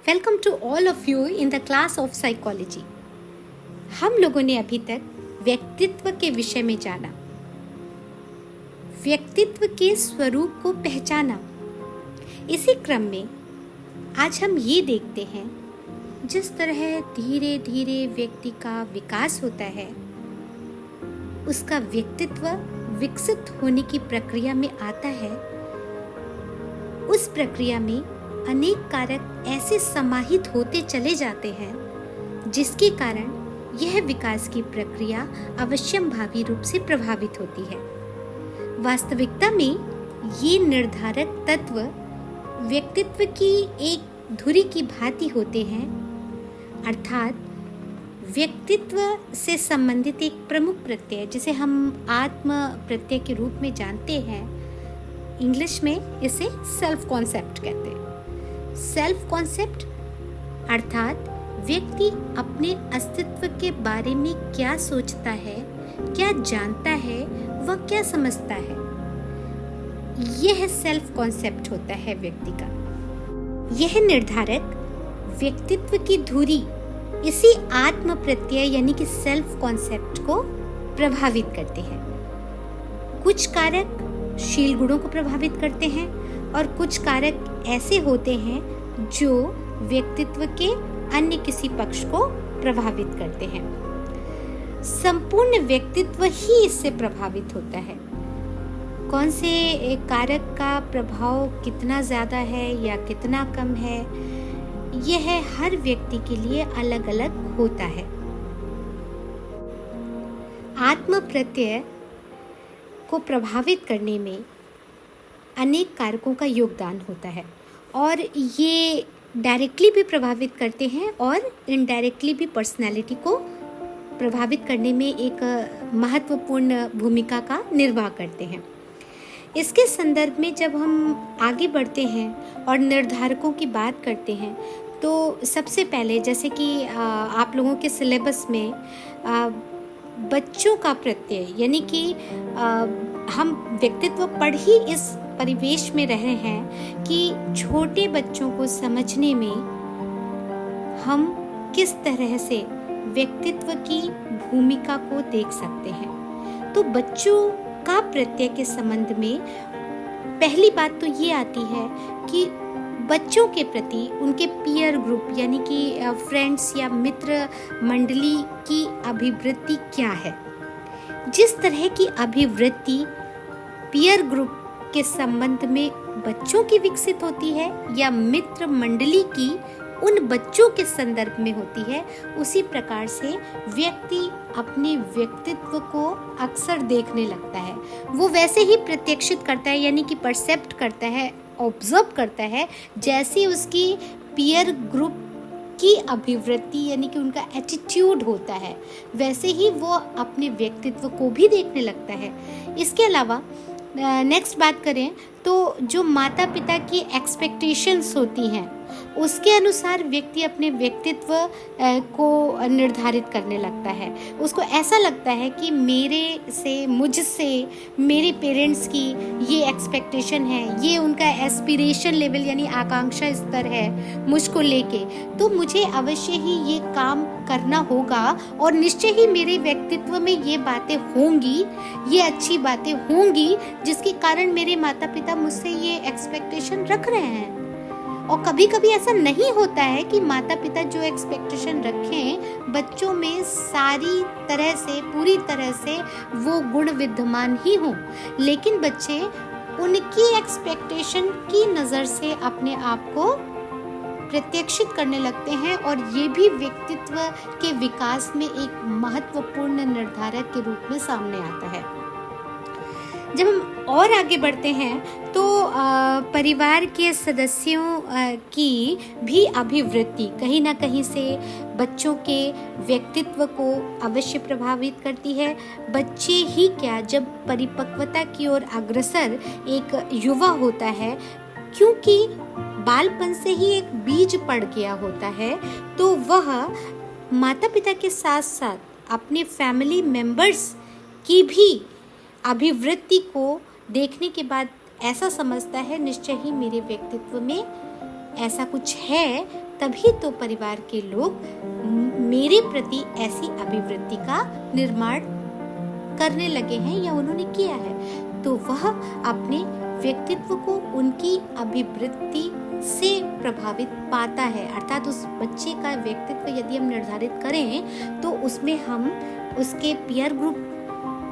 Welcome to all of you in the class of psychology. हम लोगों ने अभी तक व्यक्तित्व के विषय में जाना, व्यक्तित्व के स्वरूप को पहचाना। इसी क्रम में आज हम ये देखते हैं, जिस तरह धीरे धीरे व्यक्ति का विकास होता है, उसका व्यक्तित्व विकसित होने की प्रक्रिया में आता है। उस प्रक्रिया में अनेक कारक ऐसे समाहित होते चले जाते हैं, जिसके कारण यह विकास की प्रक्रिया अवश्यंभावी रूप से प्रभावित होती है। वास्तविकता में ये निर्धारक तत्व व्यक्तित्व की एक धुरी की भांति होते हैं, अर्थात व्यक्तित्व से संबंधित एक प्रमुख प्रत्यय, जिसे हम आत्म प्रत्यय के रूप में जानते हैं। इंग्लिश में इसे सेल्फ कॉन्सेप्ट कहते हैं। सेल्फ कॉन्सेप्ट अर्थात व्यक्ति अपने अस्तित्व के बारे में क्या सोचता है, क्या जानता है, वह क्या समझता है, यह सेल्फ कॉन्सेप्ट होता है व्यक्ति का। यह निर्धारक व्यक्तित्व की धुरी इसी आत्म प्रत्यय यानी कि सेल्फ कॉन्सेप्ट को प्रभावित करते हैं। कुछ कारक शील गुणों को प्रभावित करते हैं और कुछ कारक ऐसे होते हैं जो व्यक्तित्व के अन्य किसी पक्ष को प्रभावित करते हैं। संपूर्ण व्यक्तित्व ही इससे प्रभावित होता है। कौन से एक कारक का प्रभाव कितना ज़्यादा है या कितना कम है, यह हर व्यक्ति के लिए अलग अलग होता है। आत्म प्रत्यय को प्रभावित करने में अनेक कारकों का योगदान होता है और ये डायरेक्टली भी प्रभावित करते हैं और इनडायरेक्टली भी पर्सनैलिटी को प्रभावित करने में एक महत्वपूर्ण भूमिका का निर्वाह करते हैं। इसके संदर्भ में जब हम आगे बढ़ते हैं और निर्धारकों की बात करते हैं, तो सबसे पहले जैसे कि आप लोगों के सिलेबस में बच्चों का प्रत्यय यानी कि हम व्यक्तित्व पढ़ ही इस परिवेश में रहे हैं कि छोटे बच्चों को समझने में हम किस तरह से व्यक्तित्व की भूमिका को देख सकते हैं। तो बच्चों का प्रत्यय के संबंध में पहली बात तो ये आती है कि बच्चों के प्रति उनके पीयर ग्रुप यानी कि फ्रेंड्स या मित्र मंडली की अभिवृत्ति क्या है। जिस तरह की अभिवृत्ति पीयर ग्रुप के संबंध में बच्चों की विकसित होती है या मित्र मंडली की उन बच्चों के संदर्भ में होती है, उसी प्रकार से व्यक्ति अपने व्यक्तित्व को अक्सर देखने लगता है। वो वैसे ही प्रत्यक्षित करता है यानी कि परसेप्ट करता है, ऑब्जर्व करता है, जैसी उसकी पीयर ग्रुप की अभिवृत्ति यानी कि उनका एटीट्यूड होता है, वैसे ही वो अपने व्यक्तित्व को भी देखने लगता है। इसके अलावा नेक्स्ट बात करें तो जो माता पिता की एक्सपेक्टेशंस होती हैं, उसके अनुसार व्यक्ति अपने व्यक्तित्व को निर्धारित करने लगता है। उसको ऐसा लगता है कि मेरे से, मुझसे, मेरे पेरेंट्स की ये एक्सपेक्टेशन है, ये उनका एस्पिरेशन लेवल यानी आकांक्षा स्तर है मुझको लेके, तो मुझे अवश्य ही ये काम करना होगा और निश्चय ही मेरे व्यक्तित्व में ये बातें होंगी, ये अच्छी बातें होंगी, जिसके कारण मेरे माता पिता मुझसे ये एक्सपेक्टेशन रख रहे हैं। और कभी कभी ऐसा नहीं होता है कि माता पिता जो एक्सपेक्टेशन रखें बच्चों में सारी तरह से, पूरी तरह से वो गुण विद्यमान ही हों, लेकिन बच्चे उनकी एक्सपेक्टेशन की नज़र से अपने आप को प्रत्यक्षित करने लगते हैं और ये भी व्यक्तित्व के विकास में एक महत्वपूर्ण निर्धारक के रूप में सामने आता है। जब हम और आगे बढ़ते हैं तो परिवार के सदस्यों की भी अभिवृत्ति कहीं ना कहीं से बच्चों के व्यक्तित्व को अवश्य प्रभावित करती है। बच्चे ही क्या, जब परिपक्वता की ओर अग्रसर एक युवा होता है, क्योंकि बालपन से ही एक बीज पड़ गया होता है, तो वह माता पिता के साथ साथ अपने फैमिली मेंबर्स की भी अभिवृत्ति को देखने के बाद ऐसा समझता है निश्चय ही मेरे व्यक्तित्व में ऐसा कुछ है तभी तो परिवार के लोग मेरे प्रति ऐसी अभिवृत्ति का निर्माण करने लगे हैं या उन्होंने किया है। तो वह अपने व्यक्तित्व को उनकी अभिवृत्ति से प्रभावित पाता है। अर्थात उस बच्चे का व्यक्तित्व यदि हम निर्धारित करें तो उसमें हम उसके पीयर ग्रुप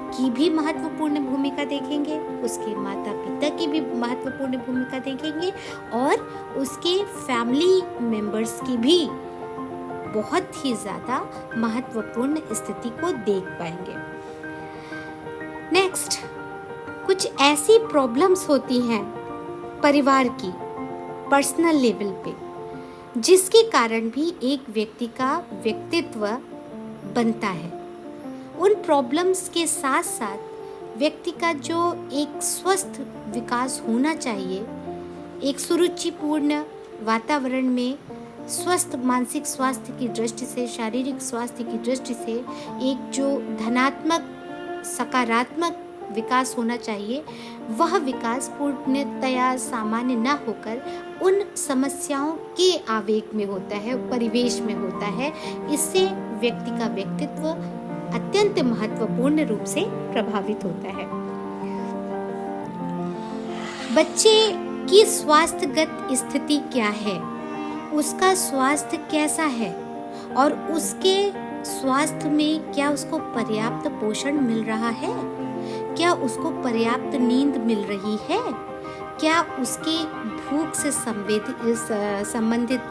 की भी महत्वपूर्ण भूमिका देखेंगे, उसके माता पिता की भी महत्वपूर्ण भूमिका देखेंगे और उसके फैमिली मेंबर्स की भी बहुत ही ज्यादा महत्वपूर्ण स्थिति को देख पाएंगे। नेक्स्ट, कुछ ऐसी प्रॉब्लम्स होती हैं परिवार की पर्सनल लेवल पे जिसके कारण भी एक व्यक्ति का व्यक्तित्व बनता है। उन प्रॉब्लम्स के साथ साथ व्यक्ति का जो एक स्वस्थ विकास होना चाहिए, एक सुरुचिपूर्ण वातावरण में स्वस्थ मानसिक स्वास्थ्य की दृष्टि से, शारीरिक स्वास्थ्य की दृष्टि से एक जो धनात्मक सकारात्मक विकास होना चाहिए, वह विकास पूर्णतया सामान्य न होकर उन समस्याओं के आवेग में होता है, परिवेश में होता है। इससे व्यक्ति का व्यक्तित्व अत्यंत महत्वपूर्ण रूप से प्रभावित होता है। बच्चे की स्वास्थ्यगत स्थिति क्या है, उसका स्वास्थ्य कैसा है और उसके स्वास्थ्य में क्या उसको पर्याप्त पोषण मिल रहा है, क्या उसको पर्याप्त नींद मिल रही है, क्या उसके भूख से संबंधित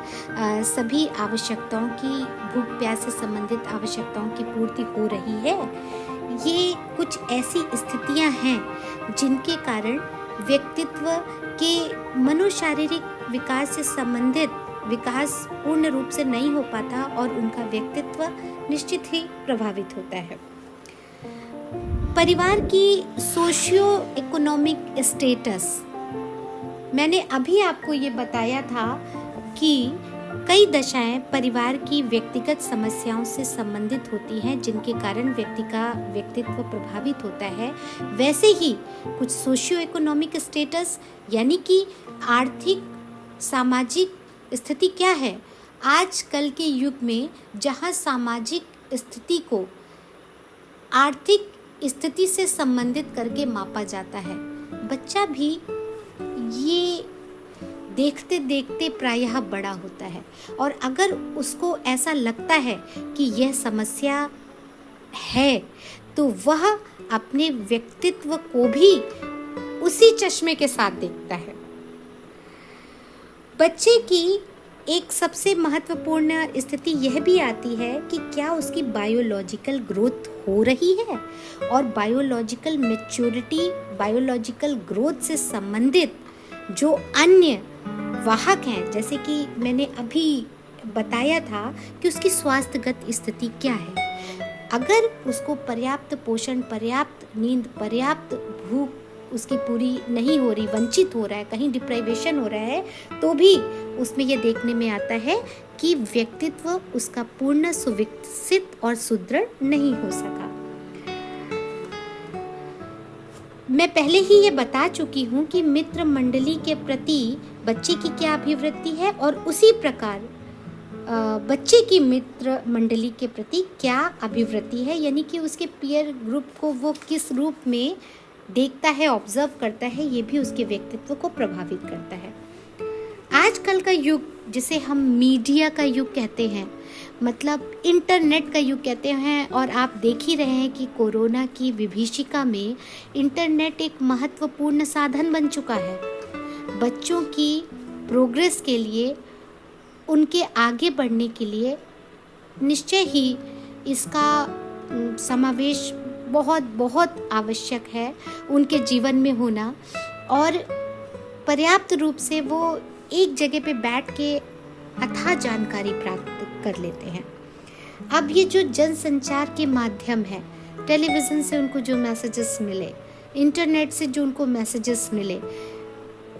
सभी आवश्यकताओं की, भूख प्यास से संबंधित आवश्यकताओं की पूर्ति हो रही है। ये कुछ ऐसी स्थितियां हैं जिनके कारण व्यक्तित्व के मनोशारीरिक विकास से संबंधित विकास पूर्ण रूप से नहीं हो पाता और उनका व्यक्तित्व निश्चित ही प्रभावित होता है। परिवार की सोशियो इकोनॉमिक स्टेटस, मैंने अभी आपको ये बताया था कि कई दशाएं परिवार की व्यक्तिगत समस्याओं से संबंधित होती हैं जिनके कारण व्यक्ति का व्यक्तित्व प्रभावित होता है। वैसे ही कुछ सोशियो इकोनॉमिक स्टेटस यानी कि आर्थिक सामाजिक स्थिति क्या है। आजकल के युग में जहां सामाजिक स्थिति को आर्थिक स्थिति से संबंधित करके मापा जाता है, बच्चा भी ये देखते देखते प्रायः बड़ा होता है और अगर उसको ऐसा लगता है कि यह समस्या है तो वह अपने व्यक्तित्व को भी उसी चश्मे के साथ देखता है। बच्चे की एक सबसे महत्वपूर्ण स्थिति यह भी आती है कि क्या उसकी बायोलॉजिकल ग्रोथ हो रही है और बायोलॉजिकल मैच्योरिटी, बायोलॉजिकल ग्रोथ से संबंधित जो अन्य वाहक हैं, जैसे कि मैंने अभी बताया था कि उसकी स्वास्थ्यगत स्थिति क्या है। अगर उसको पर्याप्त पोषण, पर्याप्त नींद, पर्याप्त भूख उसकी पूरी नहीं हो रही, वंचित हो रहा है, कहीं डिप्राइवेशन हो रहा है, तो भी उसमें यह देखने में आता है कि व्यक्तित्व उसका पूर्ण सुविकसित और सुदृढ़ नहीं हो सका। मैं पहले ही ये बता चुकी हूँ कि मित्र मंडली के प्रति बच्चे की क्या अभिवृत्ति है और उसी प्रकार बच्चे की मित्र मंडली के प्रति क्या अभिवृत्ति है, यानी कि उसके पीयर ग्रुप को वो किस रूप में देखता है, ऑब्जर्व करता है, ये भी उसके व्यक्तित्व को प्रभावित करता है। आजकल का युग जिसे हम मीडिया का युग कहते हैं, मतलब इंटरनेट का युग कहते हैं, और आप देख ही रहे हैं कि कोरोना की विभीषिका में इंटरनेट एक महत्वपूर्ण साधन बन चुका है। बच्चों की प्रोग्रेस के लिए, उनके आगे बढ़ने के लिए निश्चय ही इसका समावेश बहुत बहुत आवश्यक है उनके जीवन में होना, और पर्याप्त रूप से वो एक जगह पे बैठ के अथाह जानकारी प्राप्त कर लेते हैं। अब ये जो जनसंचार के माध्यम है, टेलीविज़न से उनको जो मैसेजेस मिले, इंटरनेट से जो उनको मैसेजेस मिले,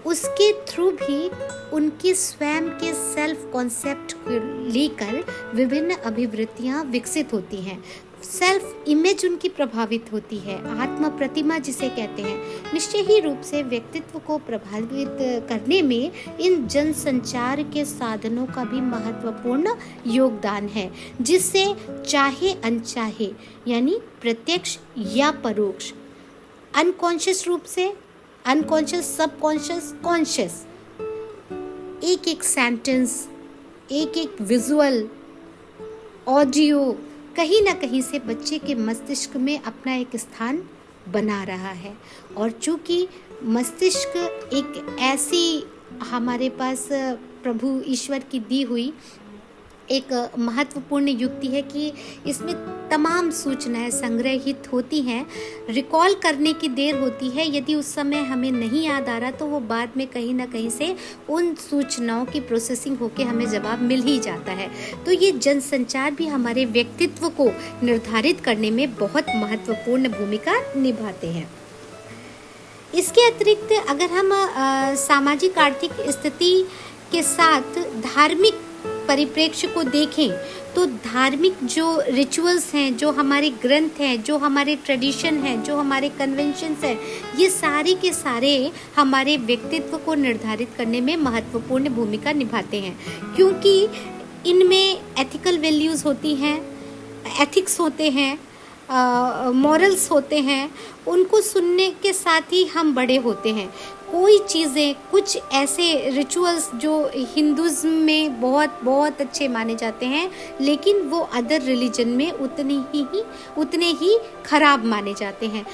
उसके थ्रू भी उनके स्वयं के सेल्फ कॉन्सेप्ट को लेकर विभिन्न अभिवृत्तियाँ विकसित होती हैं। सेल्फ इमेज उनकी प्रभावित होती है, आत्म प्रतिमा जिसे कहते हैं। निश्चय ही रूप से व्यक्तित्व को प्रभावित करने में इन जनसंचार के साधनों का भी महत्वपूर्ण योगदान है, जिससे चाहे अनचाहे यानी प्रत्यक्ष या परोक्ष, अनकॉन्शियस रूप से, अनकॉन्शियस, सबकॉन्शियस, कॉन्शियस, एक एक सेंटेंस, एक एक विजुअल, ऑडियो कहीं ना कहीं से बच्चे के मस्तिष्क में अपना एक स्थान बना रहा है। और चूंकि मस्तिष्क एक ऐसी हमारे पास प्रभु ईश्वर की दी हुई एक महत्वपूर्ण युक्ति है कि इसमें तमाम सूचनाएं संग्रहित होती हैं, रिकॉल करने की देर होती है। यदि उस समय हमें नहीं याद आ रहा तो वो बाद में कहीं ना कहीं से उन सूचनाओं की प्रोसेसिंग होके हमें जवाब मिल ही जाता है। तो ये जनसंचार भी हमारे व्यक्तित्व को निर्धारित करने में बहुत महत्वपूर्ण भूमिका निभाते हैं। इसके अतिरिक्त अगर हम सामाजिक आर्थिक स्थिति के साथ धार्मिक परिप्रेक्ष्य को देखें तो धार्मिक जो रिचुअल्स हैं, जो हमारे ग्रंथ हैं, जो हमारे ट्रेडिशन हैं, जो हमारे कन्वेंशंस हैं, ये सारे के सारे हमारे व्यक्तित्व को निर्धारित करने में महत्वपूर्ण भूमिका निभाते हैं, क्योंकि इनमें एथिकल वैल्यूज़ होती हैं, एथिक्स होते हैं, मॉरल्स होते हैं। उनको सुनने के साथ ही हम बड़े होते हैं। कोई चीज़ें, कुछ ऐसे रिचुअल्स जो हिंदुज़्म में बहुत बहुत अच्छे माने जाते हैं, लेकिन वो अदर रिलीजन में उतने ही खराब माने जाते हैं।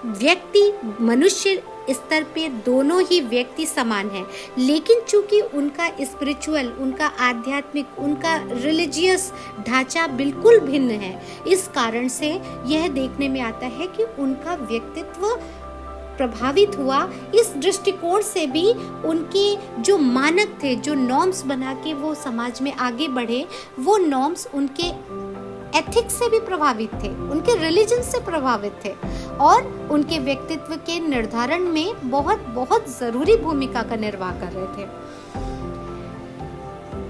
व्यक्ति, मनुष्य स्तर पे दोनों ही व्यक्ति समान हैं, लेकिन चूंकि उनका स्पिरिचुअल, उनका आध्यात्मिक, उनका रिलीजियस ढांचा बिल्कुल भिन्न है। इस कारण से यह देखने में आता है कि उनका व्यक्तित्व प्रभावित हुआ। इस दृष्टिकोण से भी उनके जो मानक थे, जो नॉर्म्स बना के वो समाज में आगे बढ़े, वो नॉर्म्स उनके एथिक्स से भी प्रभावित थे, उनके रिलीजन से प्रभावित थे और उनके व्यक्तित्व के निर्धारण में बहुत बहुत जरूरी भूमिका का निर्वाह कर रहे थे।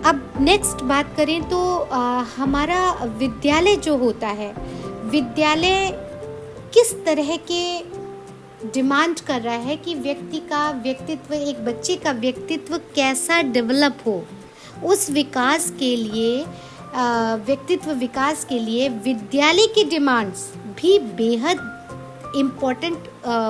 अब नेक्स्ट बात करें तो हमारा विद्यालय जो होता है, विद्यालय किस तरह के डिमांड कर रहा है कि व्यक्ति का व्यक्तित्व, एक बच्चे का व्यक्तित्व कैसा डेवलप हो। उस विकास के लिए, व्यक्तित्व विकास के लिए विद्यालय की डिमांड्स भी बेहद इम्पोर्टेंट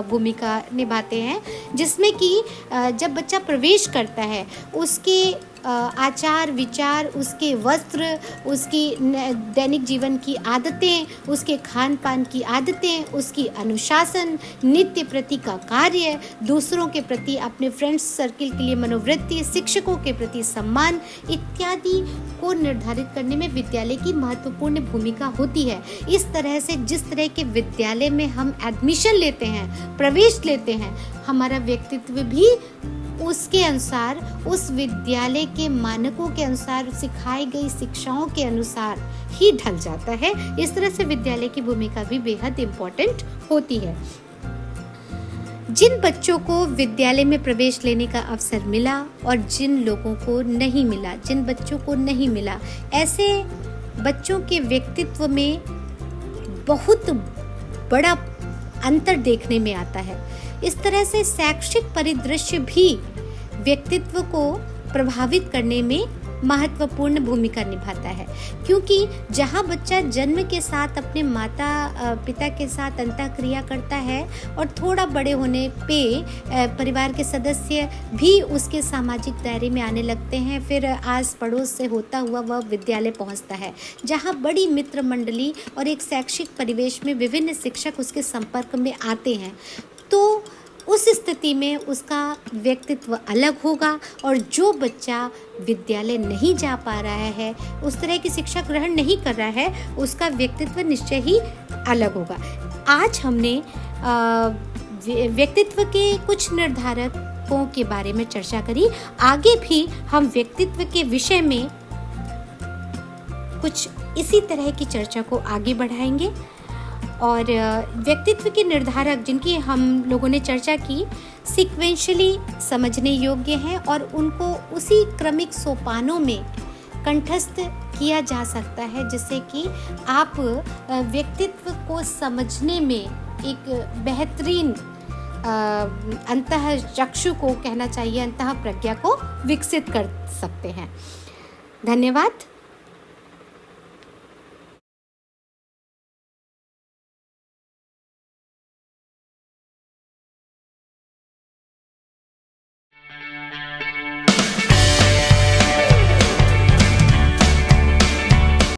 भूमिका निभाते हैं, जिसमें कि जब बच्चा प्रवेश करता है उसके आचार विचार, उसके वस्त्र, उसकी दैनिक जीवन की आदतें, उसके खान पान की आदतें, उसकी अनुशासन, नित्य प्रति का कार्य, दूसरों के प्रति, अपने फ्रेंड्स सर्किल के लिए मनोवृत्ति, शिक्षकों के प्रति सम्मान इत्यादि को निर्धारित करने में विद्यालय की महत्वपूर्ण भूमिका होती है। इस तरह से जिस तरह के विद्यालय में हम एडमिशन लेते हैं, प्रवेश लेते हैं, हमारा व्यक्तित्व भी उसके अनुसार, उस विद्यालय के मानकों के अनुसार, सिखाई गई शिक्षाओं के अनुसार ही ढल जाता है। इस तरह से विद्यालय की भूमिका भी बेहद इम्पोर्टेंट होती है। जिन बच्चों को विद्यालय में प्रवेश लेने का अवसर मिला और जिन लोगों को नहीं मिला, जिन बच्चों को नहीं मिला, ऐसे बच्चों के व्यक्तित्व में बहुत बड़ा अंतर देखने में आता है। इस तरह से शैक्षिक परिदृश्य भी व्यक्तित्व को प्रभावित करने में महत्वपूर्ण भूमिका निभाता है, क्योंकि जहाँ बच्चा जन्म के साथ अपने माता पिता के साथ अंतःक्रिया करता है और थोड़ा बड़े होने पे परिवार के सदस्य भी उसके सामाजिक दायरे में आने लगते हैं, फिर आस पड़ोस से होता हुआ वह विद्यालय पहुंचता है, जहाँ बड़ी मित्र मंडली और एक शैक्षिक परिवेश में विभिन्न शिक्षक उसके संपर्क में आते हैं। तो उस स्थिति में उसका व्यक्तित्व अलग होगा और जो बच्चा विद्यालय नहीं जा पा रहा है, उस तरह की शिक्षा ग्रहण नहीं कर रहा है, उसका व्यक्तित्व निश्चय ही अलग होगा। आज हमने व्यक्तित्व के कुछ निर्धारकों के बारे में चर्चा करी। आगे भी हम व्यक्तित्व के विषय में कुछ इसी तरह की चर्चा को आगे बढ़ाएंगे और व्यक्तित्व के निर्धारक जिनकी हम लोगों ने चर्चा की सीक्वेंशियली समझने योग्य हैं और उनको उसी क्रमिक सोपानों में कंठस्थ किया जा सकता है, जिससे कि आप व्यक्तित्व को समझने में एक बेहतरीन अंतः चक्षु को कहना चाहिए, अंतः प्रज्ञा को विकसित कर सकते हैं। धन्यवाद।